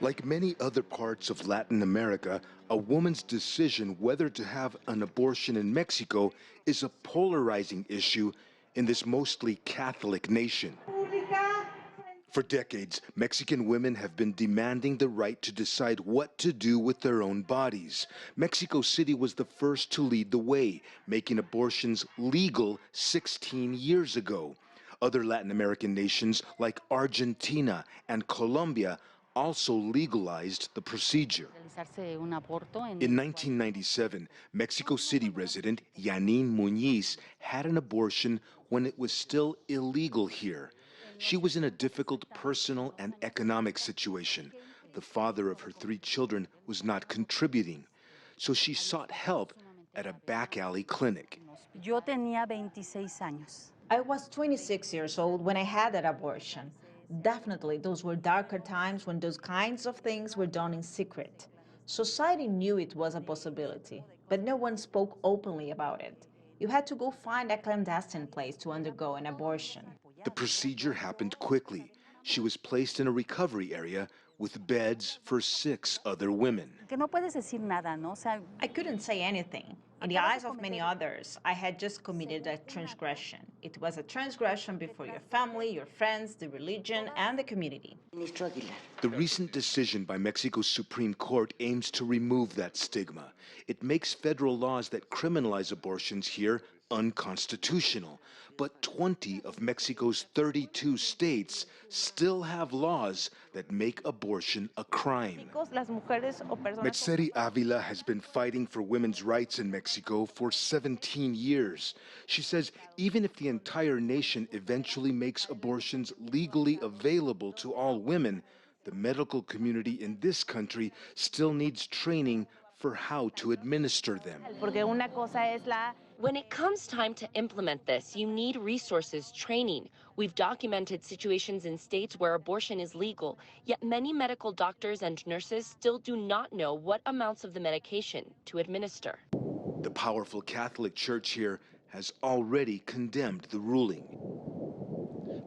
Like many other parts of Latin America, a woman's decision whether to have an abortion in Mexico is a polarizing issue in this mostly Catholic nation. For decades, Mexican women have been demanding the right to decide what to do with their own bodies. Mexico City was the first to lead the way, making abortions legal 16 years ago. Other Latin American nations like Argentina and Colombia also legalized the procedure. In 1997, Mexico City resident Yanin Muñiz had an abortion when it was still illegal here. She was in a difficult personal and economic situation. The father of her 3 children was not contributing, so she sought help at a back alley clinic. I was 26 years old when I had that abortion. Definitely, those were darker times when those kinds of things were done in secret. Society knew it was a possibility, but no one spoke openly about it. You had to go find a clandestine place to undergo an abortion. The procedure happened quickly. She was placed in a recovery area with beds for 6 other women. I couldn't say anything. In the eyes of many others, I had just committed a transgression. It was a transgression before your family, your friends, the religion, and the community. The recent decision by Mexico's Supreme Court aims to remove that stigma. It makes federal laws that criminalize abortions here unconstitutional. But 20 of Mexico's 32 states still have laws that make abortion a crime. Metzeri Avila has been fighting for women's rights in Mexico for 17 years. She says even if the entire nation eventually makes abortions legally available to all women, the medical community in this country still needs training for how to administer them. When it comes time to implement this, you need resources, training. We've documented situations in states where abortion is legal, yet many medical doctors and nurses still do not know what amounts of the medication to administer. The powerful Catholic Church here has already condemned the ruling.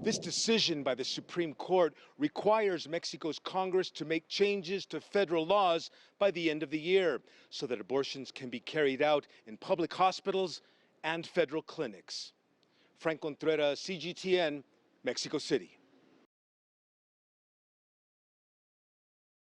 This decision by the Supreme Court requires Mexico's Congress to make changes to federal laws by the end of the year so that abortions can be carried out in public hospitals and federal clinics. Franc Contreras, CGTN, Mexico City.